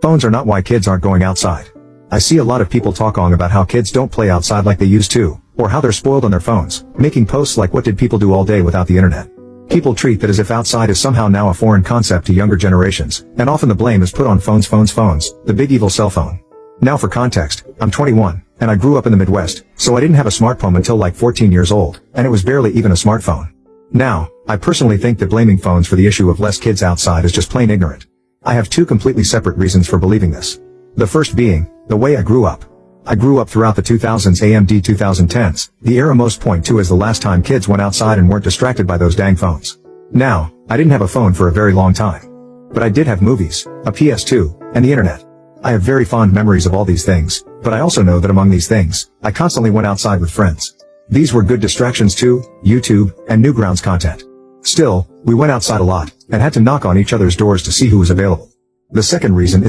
Phones are not why kids aren't going outside. I see a lot of people talking about how kids don't play outside like they used to, or how they're spoiled on their phones, making posts like what did people do all day without the internet. People treat that as if outside is somehow now a foreign concept to younger generations, and often the blame is put on phones, the big evil cell phone. Now for context, I'm 21, and I grew up in the Midwest, so I didn't have a smartphone until like 14 years old, and it was barely even a smartphone. Now, I personally think that blaming phones for the issue of less kids outside is just plain ignorant. I have two completely separate reasons for believing this. The first being, the way I grew up. I grew up throughout the 2000s and 2010s, the era most point to as the last time kids went outside and weren't distracted by those dang phones. Now, I didn't have a phone for a very long time. But I did have movies, a PS2, and the internet. I have very fond memories of all these things, but I also know that among these things, I constantly went outside with friends. These were good distractions too, YouTube, and Newgrounds content. Still, we went outside a lot, and had to knock on each other's doors to see who was available. The second reason is